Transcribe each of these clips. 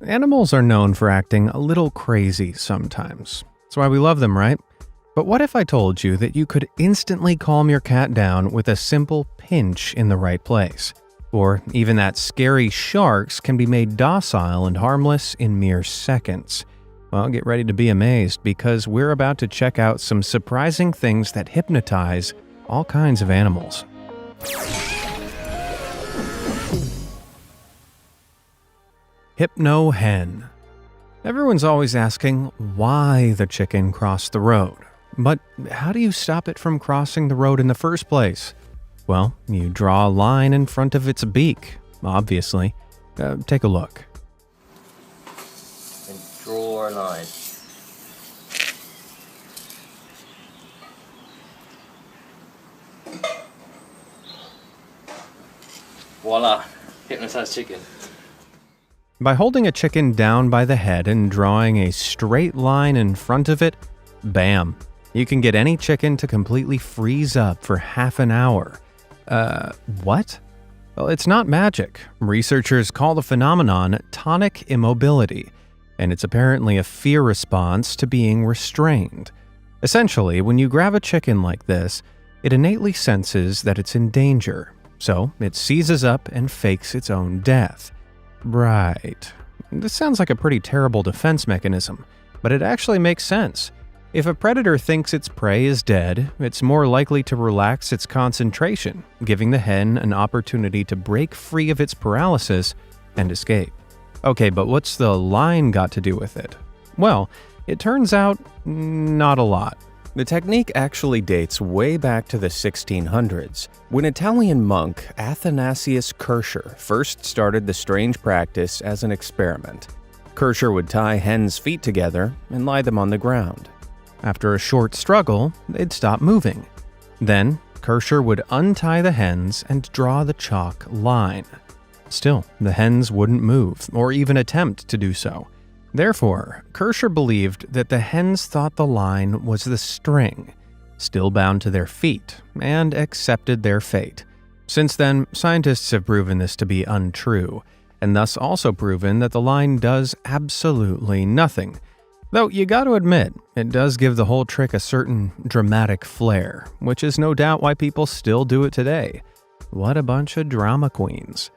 Animals are known for acting a little crazy sometimes. That's why we love them, right? But what if I told you that you could instantly calm your cat down with a simple pinch in the right place? Or even that scary sharks can be made docile and harmless in mere seconds. Well, get ready to be amazed because we're about to check out some surprising things that hypnotize all kinds of animals. Hypno hen. Everyone's always asking why the chicken crossed the road. But how do you stop it from crossing the road in the first place? Well, you draw a line in front of its beak, obviously. Take a look. And draw a line. Voila! Hypnotized chicken. By holding a chicken down by the head and drawing a straight line in front of it, bam! You can get any chicken to completely freeze up for half an hour. What? Well, it's not magic. Researchers call the phenomenon tonic immobility, and it's apparently a fear response to being restrained. Essentially, when you grab a chicken like this, it innately senses that it's in danger, so it seizes up and fakes its own death. Right. This sounds like a pretty terrible defense mechanism, but it actually makes sense. If a predator thinks its prey is dead, it's more likely to relax its concentration, giving the hen an opportunity to break free of its paralysis and escape. Okay, but what's the line got to do with it? Well, it turns out not a lot. The technique actually dates way back to the 1600s, when Italian monk Athanasius Kircher first started the strange practice as an experiment. Kircher would tie hens' feet together and lie them on the ground. After a short struggle, they'd stop moving. Then, Kircher would untie the hens and draw the chalk line. Still, the hens wouldn't move or even attempt to do so. Therefore, Kircher believed that the hens thought the line was the string, still bound to their feet, and accepted their fate. Since then, scientists have proven this to be untrue, and thus also proven that the line does absolutely nothing. Though you gotta admit, it does give the whole trick a certain dramatic flair, which is no doubt why people still do it today. What a bunch of drama queens.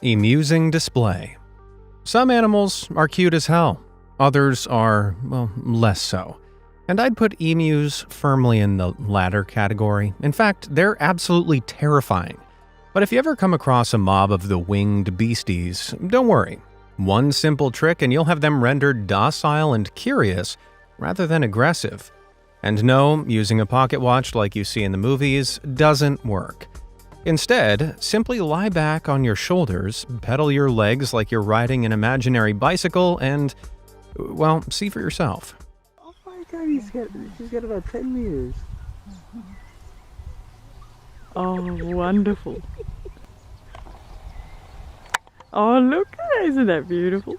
Amusing display. Some animals are cute as hell. Others are, well, less so. And I'd put emus firmly in the latter category. In fact, they're absolutely terrifying. But if you ever come across a mob of the winged beasties, don't worry. One simple trick and you'll have them rendered docile and curious rather than aggressive. And no, using a pocket watch like you see in the movies doesn't work. Instead, simply lie back on your shoulders, pedal your legs like you're riding an imaginary bicycle, and, well, see for yourself. Oh my god, she's got about 10 meters. Oh, wonderful. Oh, look, isn't that beautiful?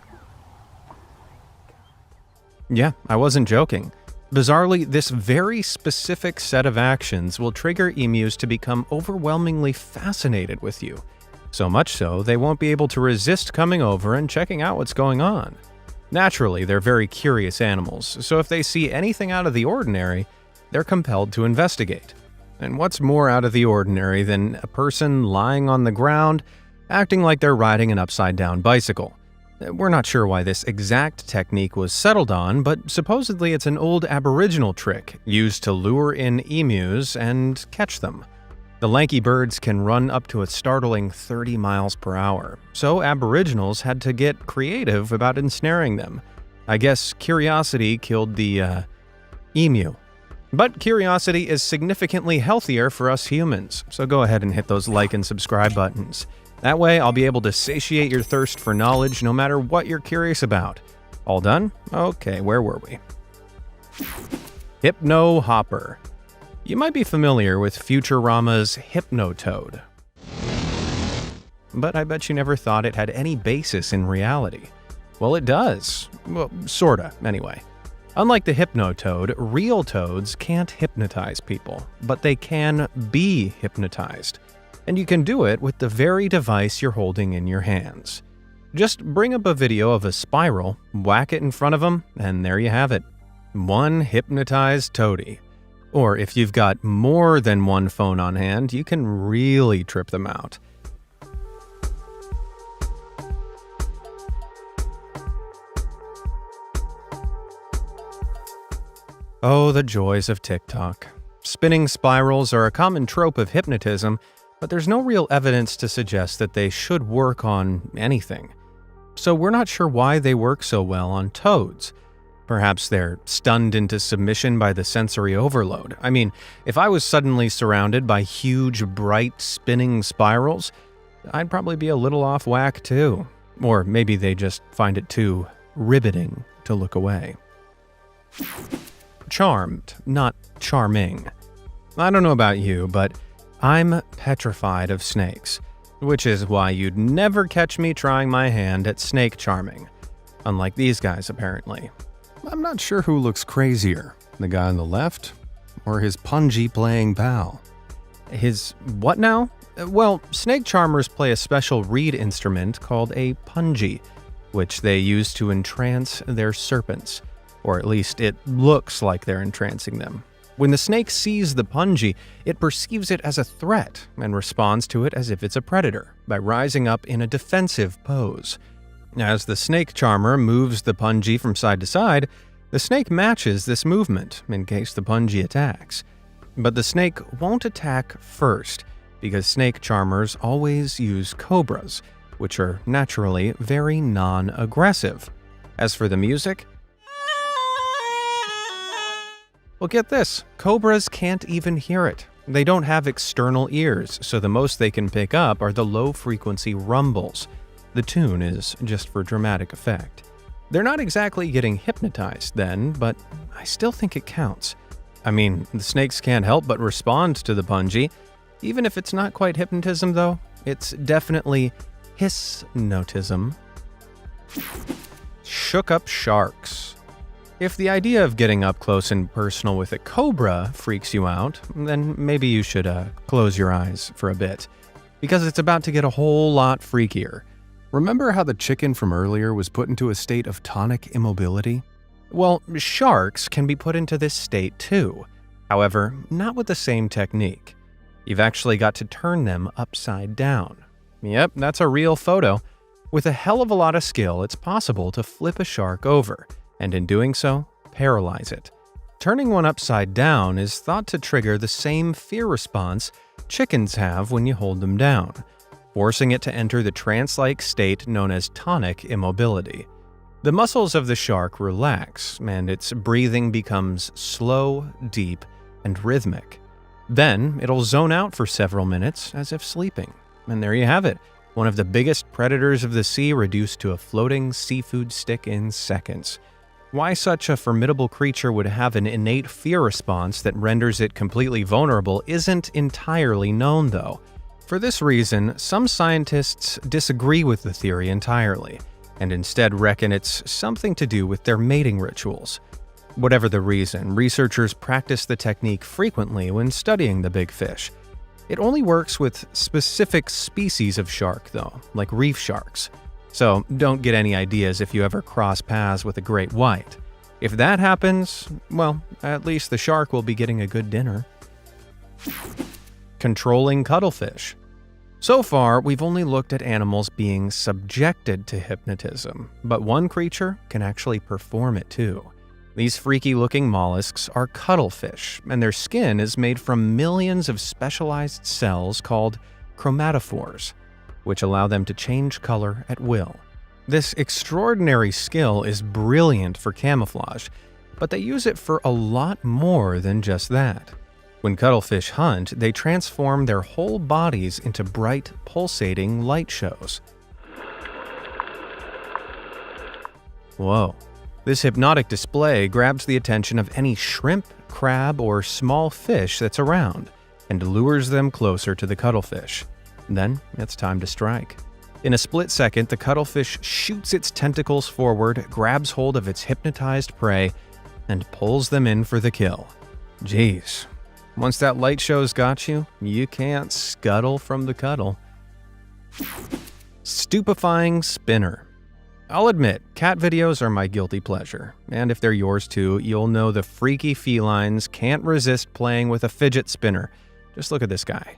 Yeah, I wasn't joking. Bizarrely, this very specific set of actions will trigger emus to become overwhelmingly fascinated with you. So much so, they won't be able to resist coming over and checking out what's going on. Naturally, they're very curious animals, so if they see anything out of the ordinary, they're compelled to investigate. And what's more out of the ordinary than a person lying on the ground, acting like they're riding an upside-down bicycle? We're not sure why this exact technique was settled on, but supposedly it's an old Aboriginal trick used to lure in emus and catch them. The lanky birds can run up to a startling 30 miles per hour, so Aboriginals had to get creative about ensnaring them. I guess curiosity killed the, emu. But curiosity is significantly healthier for us humans, so go ahead and hit those like and subscribe buttons. That way, I'll be able to satiate your thirst for knowledge no matter what you're curious about. All done? Okay, where were we? Hypno hopper. You might be familiar with Futurama's Hypnotoad. But I bet you never thought it had any basis in reality. Well, it does. Well, sorta, anyway. Unlike the Hypnotoad, real toads can't hypnotize people, but they can be hypnotized. And you can do it with the very device you're holding in your hands. Just bring up a video of a spiral, whack it in front of them, and there you have it. One hypnotized toady. Or if you've got more than one phone on hand, you can really trip them out. Oh, the joys of TikTok. Spinning spirals are a common trope of hypnotism, but there's no real evidence to suggest that they should work on anything. So we're not sure why they work so well on toads. Perhaps they're stunned into submission by the sensory overload. I mean, if I was suddenly surrounded by huge, bright, spinning spirals, I'd probably be a little off whack too. Or maybe they just find it too riveting to look away. Charmed, not charming. I don't know about you, but I'm petrified of snakes, which is why you'd never catch me trying my hand at snake charming. Unlike these guys, apparently. I'm not sure who looks crazier, the guy on the left or his punji playing pal. His what now? Well, snake charmers play a special reed instrument called a punji, which they use to entrance their serpents. Or at least it looks like they're entrancing them. When the snake sees the punji, it perceives it as a threat and responds to it as if it's a predator by rising up in a defensive pose. As the snake charmer moves the punji from side to side, the snake matches this movement in case the punji attacks. But the snake won't attack first because snake charmers always use cobras, which are naturally very non-aggressive. As for the music, well, get this, cobras can't even hear it. They don't have external ears, so the most they can pick up are the low-frequency rumbles. The tune is just for dramatic effect. They're not exactly getting hypnotized then, but I still think it counts. I mean, the snakes can't help but respond to the punji. Even if it's not quite hypnotism, though, it's definitely hypnotism. Shook up sharks. If the idea of getting up close and personal with a cobra freaks you out, then maybe you should close your eyes for a bit, because it's about to get a whole lot freakier. Remember how the chicken from earlier was put into a state of tonic immobility? Well, sharks can be put into this state too. However, not with the same technique. You've actually got to turn them upside down. Yep, that's a real photo. With a hell of a lot of skill, it's possible to flip a shark over, and in doing so, paralyze it. Turning one upside down is thought to trigger the same fear response chickens have when you hold them down, forcing it to enter the trance-like state known as tonic immobility. The muscles of the shark relax, and its breathing becomes slow, deep, and rhythmic. Then, it'll zone out for several minutes as if sleeping. And there you have it, one of the biggest predators of the sea reduced to a floating seafood stick in seconds. Why such a formidable creature would have an innate fear response that renders it completely vulnerable isn't entirely known, though. For this reason, some scientists disagree with the theory entirely, and instead reckon it's something to do with their mating rituals. Whatever the reason, researchers practice the technique frequently when studying the big fish. It only works with specific species of shark, though, like reef sharks. So don't get any ideas if you ever cross paths with a great white. If that happens, well, at least the shark will be getting a good dinner. Controlling cuttlefish. So far, we've only looked at animals being subjected to hypnotism, but one creature can actually perform it too. These freaky-looking mollusks are cuttlefish, and their skin is made from millions of specialized cells called chromatophores, which allow them to change color at will. This extraordinary skill is brilliant for camouflage, but they use it for a lot more than just that. When cuttlefish hunt, they transform their whole bodies into bright, pulsating light shows. Whoa. This hypnotic display grabs the attention of any shrimp, crab, or small fish that's around and lures them closer to the cuttlefish. Then it's time to strike. In a split second, the cuttlefish shoots its tentacles forward, grabs hold of its hypnotized prey, and pulls them in for the kill. Jeez. Once that light show's got you, you can't scuttle from the cuddle. Stupefying spinner. I'll admit, cat videos are my guilty pleasure, and if they're yours too, you'll know the freaky felines can't resist playing with a fidget spinner. Just look at this guy.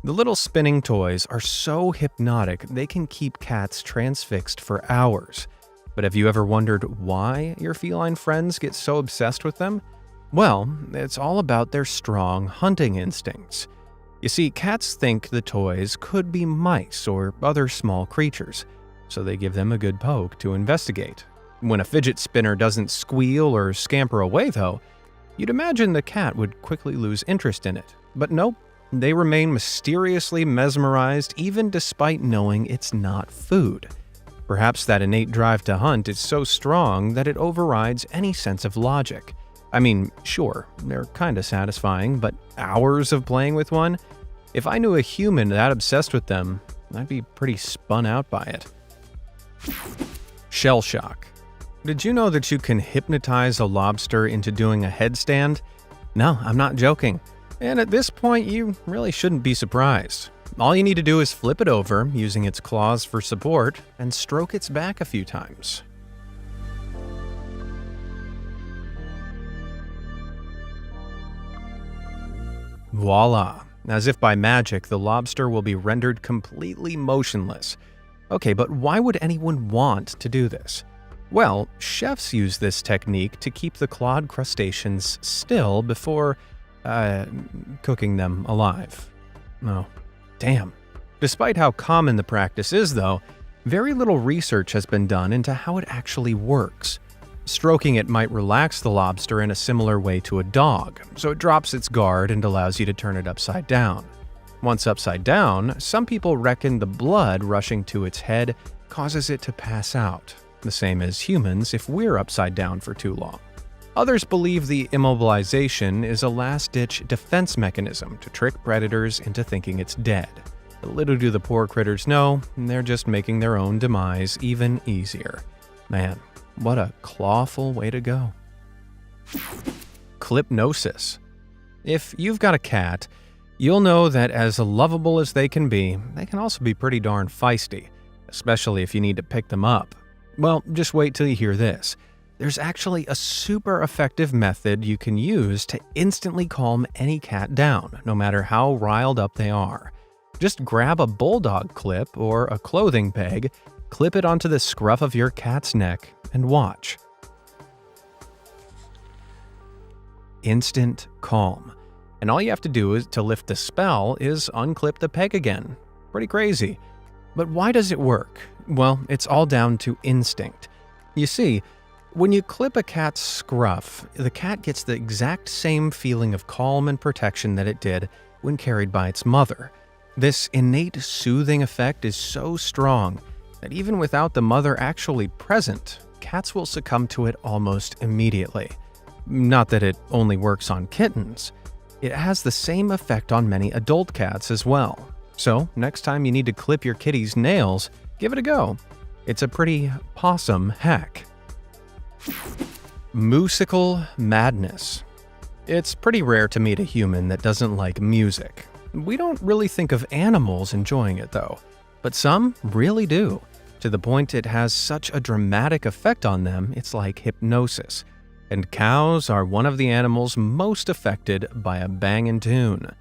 The little spinning toys are so hypnotic they can keep cats transfixed for hours. But have you ever wondered why your feline friends get so obsessed with them? Well, it's all about their strong hunting instincts. You see, cats think the toys could be mice or other small creatures, so they give them a good poke to investigate. When a fidget spinner doesn't squeal or scamper away, though, you'd imagine the cat would quickly lose interest in it. But nope. They remain mysteriously mesmerized even despite knowing it's not food. Perhaps that innate drive to hunt is so strong that it overrides any sense of logic. I mean, sure, they're kinda satisfying, but hours of playing with one? If I knew a human that obsessed with them, I'd be pretty spun out by it. Shell shock. Did you know that you can hypnotize a lobster into doing a headstand? No, I'm not joking. And at this point, you really shouldn't be surprised. All you need to do is flip it over, using its claws for support, and stroke its back a few times. Voila! As if by magic, the lobster will be rendered completely motionless. Okay, but why would anyone want to do this? Well, chefs use this technique to keep the clawed crustaceans still before cooking them alive. Oh, damn. Despite how common the practice is, though, very little research has been done into how it actually works. Stroking it might relax the lobster in a similar way to a dog, so it drops its guard and allows you to turn it upside down. Once upside down, some people reckon the blood rushing to its head causes it to pass out, the same as humans if we're upside down for too long. Others believe the immobilization is a last-ditch defense mechanism to trick predators into thinking it's dead. But little do the poor critters know, they're just making their own demise even easier. Man, what a clawful way to go. Clipnosis. If you've got a cat, you'll know that as lovable as they can also be pretty darn feisty, especially if you need to pick them up. Well, just wait till you hear this. There's actually a super effective method you can use to instantly calm any cat down, no matter how riled up they are. Just grab a bulldog clip or a clothing peg, clip it onto the scruff of your cat's neck, and watch. Instant calm. And all you have to do to lift the spell is unclip the peg again. Pretty crazy. But why does it work? Well, it's all down to instinct. You see, when you clip a cat's scruff, the cat gets the exact same feeling of calm and protection that it did when carried by its mother. This innate soothing effect is so strong that even without the mother actually present, cats will succumb to it almost immediately. Not that it only works on kittens. It has the same effect on many adult cats as well. So, next time you need to clip your kitty's nails, give it a go. It's a pretty possum hack. Musical madness. It's pretty rare to meet a human that doesn't like music. We don't really think of animals enjoying it though, but some really do, to the point it has such a dramatic effect on them it's like hypnosis. And cows are one of the animals most affected by a bangin' tune.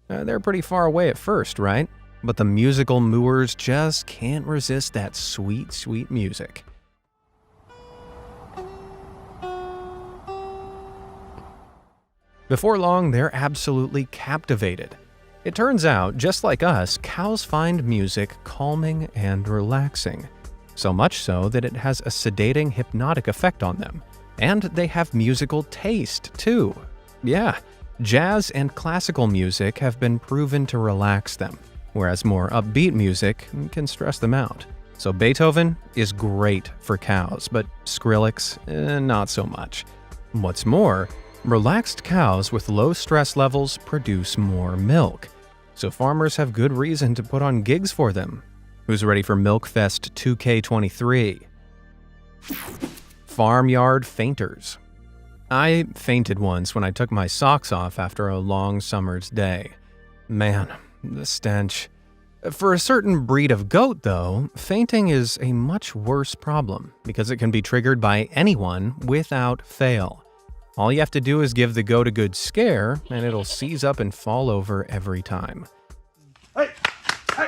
They're pretty far away at first, right? But the musical mooers just can't resist that sweet, sweet music. Before long, they're absolutely captivated. It turns out, just like us, cows find music calming and relaxing. So much so that it has a sedating, hypnotic effect on them. And they have musical taste, too. Yeah, jazz and classical music have been proven to relax them, whereas more upbeat music can stress them out. So Beethoven is great for cows, but Skrillex, not so much. What's more, relaxed cows with low stress levels produce more milk, so farmers have good reason to put on gigs for them. Who's ready for Milk Fest 2K23? Farmyard fainters. I fainted once when I took my socks off after a long summer's day. Man, the stench. For a certain breed of goat, though, fainting is a much worse problem because it can be triggered by anyone without fail. All you have to do is give the goat a good scare, and it'll seize up and fall over every time. Hey! Hey!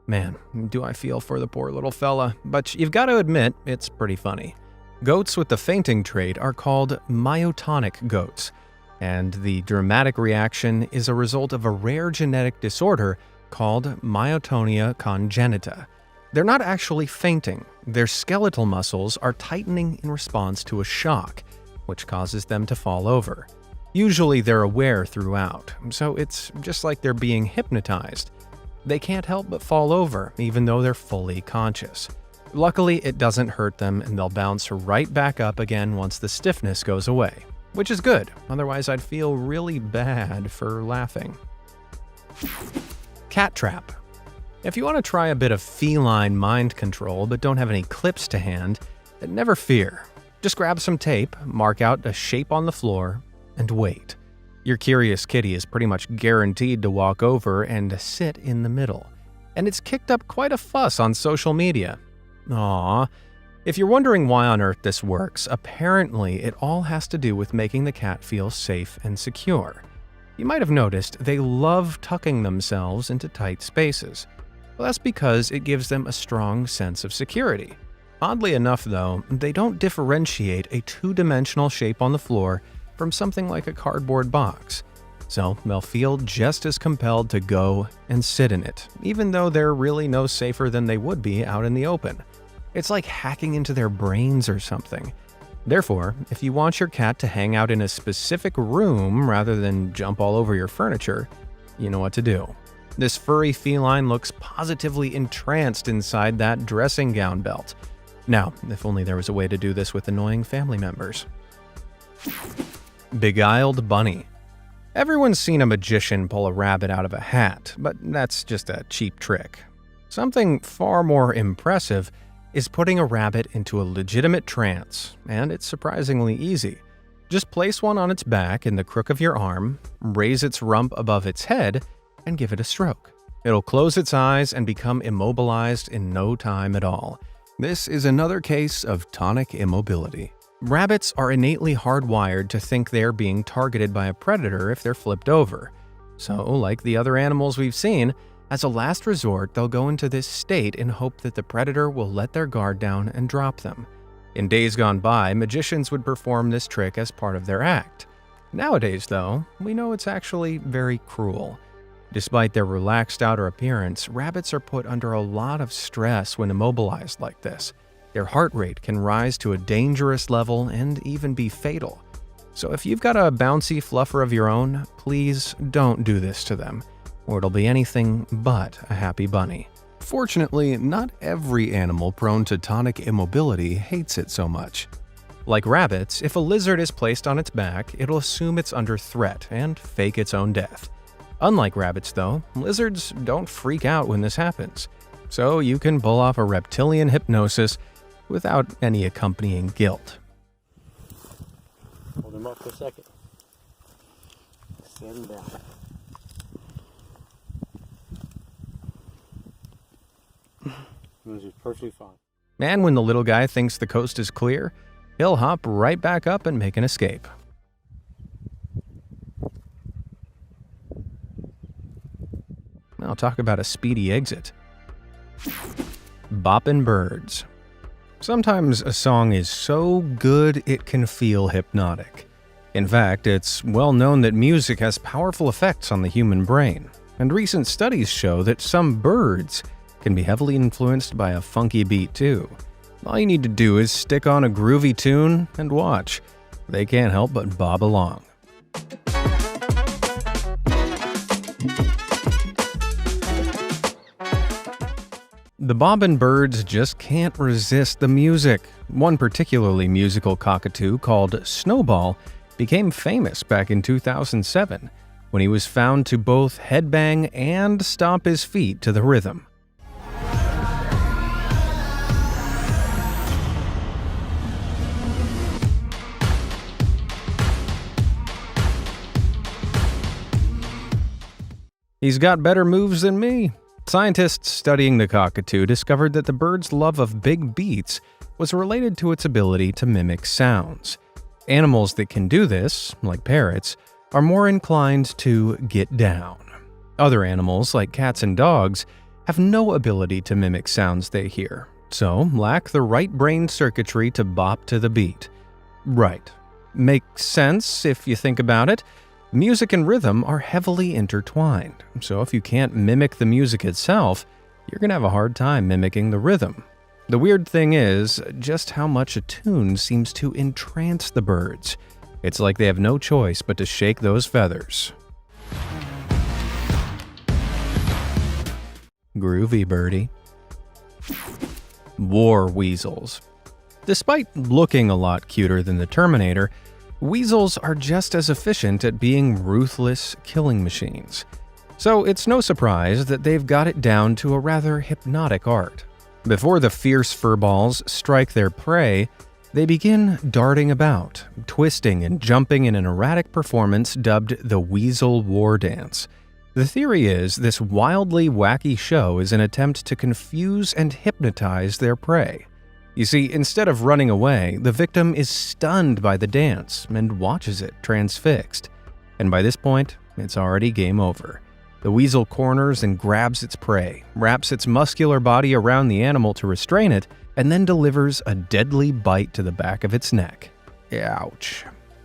Man, do I feel for the poor little fella, but you've got to admit, it's pretty funny. Goats with the fainting trait are called myotonic goats, and the dramatic reaction is a result of a rare genetic disorder called myotonia congenita. They're not actually fainting. Their skeletal muscles are tightening in response to a shock, which causes them to fall over. Usually they're aware throughout, so it's just like they're being hypnotized. They can't help but fall over, even though they're fully conscious. Luckily, it doesn't hurt them, and they'll bounce right back up again once the stiffness goes away, which is good. Otherwise, I'd feel really bad for laughing. Cat trap. If you want to try a bit of feline mind control but don't have any clips to hand, then never fear. Just grab some tape, mark out a shape on the floor, and wait. Your curious kitty is pretty much guaranteed to walk over and sit in the middle. And it's kicked up quite a fuss on social media. Aww. If you're wondering why on earth this works, apparently it all has to do with making the cat feel safe and secure. You might have noticed they love tucking themselves into tight spaces. Well, that's because it gives them a strong sense of security. Oddly enough, though, they don't differentiate a two-dimensional shape on the floor from something like a cardboard box. So they'll feel just as compelled to go and sit in it, even though they're really no safer than they would be out in the open. It's like hacking into their brains or something. Therefore, if you want your cat to hang out in a specific room rather than jump all over your furniture, you know what to do. This furry feline looks positively entranced inside that dressing gown belt. Now, if only there was a way to do this with annoying family members. Beguiled bunny. Everyone's seen a magician pull a rabbit out of a hat, but that's just a cheap trick. Something far more impressive is putting a rabbit into a legitimate trance, and it's surprisingly easy. Just place one on its back in the crook of your arm, raise its rump above its head, and give it a stroke. It'll close its eyes and become immobilized in no time at all. This is another case of tonic immobility. Rabbits are innately hardwired to think they're being targeted by a predator if they're flipped over. So, like the other animals we've seen, as a last resort, they'll go into this state in hope that the predator will let their guard down and drop them. In days gone by, magicians would perform this trick as part of their act. Nowadays, though, we know it's actually very cruel. Despite their relaxed outer appearance, rabbits are put under a lot of stress when immobilized like this. Their heart rate can rise to a dangerous level and even be fatal. So if you've got a bouncy fluffer of your own, please don't do this to them, or it'll be anything but a happy bunny. Fortunately, not every animal prone to tonic immobility hates it so much. Like rabbits, if a lizard is placed on its back, it'll assume it's under threat and fake its own death. Unlike rabbits, though, lizards don't freak out when this happens. So you can pull off a reptilian hypnosis without any accompanying guilt. Hold him up for a second. Set him down. This is perfectly fine. And when the little guy thinks the coast is clear, he'll hop right back up and make an escape. I'll talk about a speedy exit. Boppin' birds. Sometimes a song is so good it can feel hypnotic. In fact, it's well known that music has powerful effects on the human brain, and recent studies show that some birds can be heavily influenced by a funky beat too. All you need to do is stick on a groovy tune and watch. They can't help but bob along. The bobbin birds just can't resist the music. One particularly musical cockatoo called Snowball became famous back in 2007 when he was found to both headbang and stomp his feet to the rhythm. He's got better moves than me. Scientists studying the cockatoo discovered that the bird's love of big beats was related to its ability to mimic sounds. Animals that can do this, like parrots, are more inclined to get down. Other animals, like cats and dogs, have no ability to mimic sounds they hear, so lack the right brain circuitry to bop to the beat. Right. Makes sense if you think about it. Music and rhythm are heavily intertwined, so if you can't mimic the music itself, you're going to have a hard time mimicking the rhythm. The weird thing is just how much a tune seems to entrance the birds. It's like they have no choice but to shake those feathers. Groovy birdie. War weasels. Despite looking a lot cuter than the Terminator, weasels are just as efficient at being ruthless killing machines. So it's no surprise that they've got it down to a rather hypnotic art. Before the fierce furballs strike their prey, they begin darting about, twisting and jumping in an erratic performance dubbed the Weasel War Dance. The theory is this wildly wacky show is an attempt to confuse and hypnotize their prey. You see, instead of running away, the victim is stunned by the dance and watches it transfixed. And by this point, it's already game over. The weasel corners and grabs its prey, wraps its muscular body around the animal to restrain it, and then delivers a deadly bite to the back of its neck. Ouch.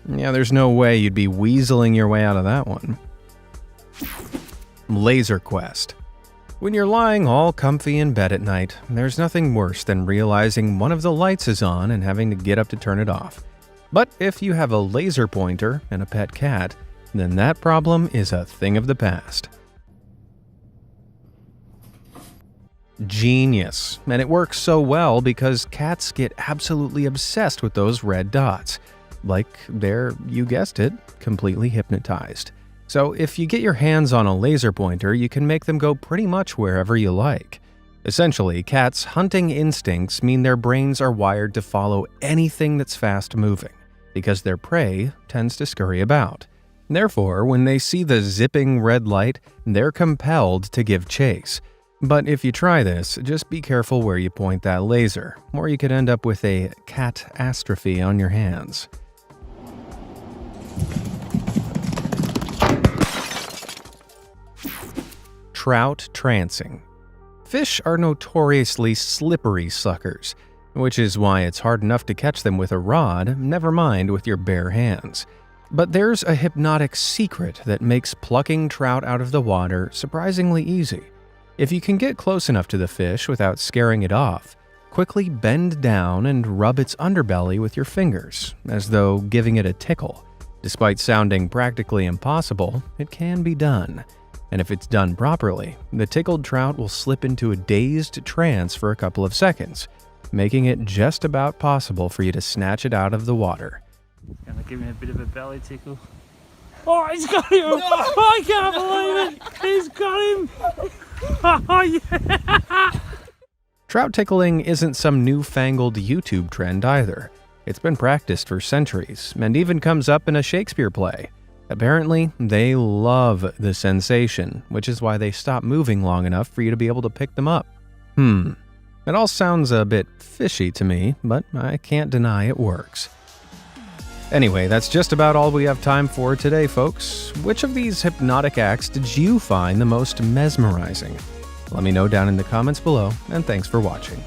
Yeah, there's no way you'd be weaseling your way out of that one. Laser Quest. When you're lying all comfy in bed at night, there's nothing worse than realizing one of the lights is on and having to get up to turn it off. But if you have a laser pointer and a pet cat, then that problem is a thing of the past. Genius. And it works so well because cats get absolutely obsessed with those red dots. Like they're, you guessed it, completely hypnotized. So if you get your hands on a laser pointer, you can make them go pretty much wherever you like. Essentially, cats' hunting instincts mean their brains are wired to follow anything that's fast-moving, because their prey tends to scurry about. Therefore, when they see the zipping red light, they're compelled to give chase. But if you try this, just be careful where you point that laser, or you could end up with a catastrophe on your hands. Trout trancing. Fish are notoriously slippery suckers, which is why it's hard enough to catch them with a rod, never mind with your bare hands. But there's a hypnotic secret that makes plucking trout out of the water surprisingly easy. If you can get close enough to the fish without scaring it off, quickly bend down and rub its underbelly with your fingers, as though giving it a tickle. Despite sounding practically impossible, it can be done. And if it's done properly, the tickled trout will slip into a dazed trance for a couple of seconds, making it just about possible for you to snatch it out of the water. Gonna give him a bit of a belly tickle. Oh, he's got him! No! I can't believe it! He's got him! Oh, yeah! Trout tickling isn't some newfangled YouTube trend either. It's been practiced for centuries, and even comes up in a Shakespeare play. Apparently, they love the sensation, which is why they stop moving long enough for you to be able to pick them up. It all sounds a bit fishy to me, but I can't deny it works. Anyway, that's just about all we have time for today, folks. Which of these hypnotic acts did you find the most mesmerizing? Let me know down in the comments below, and thanks for watching.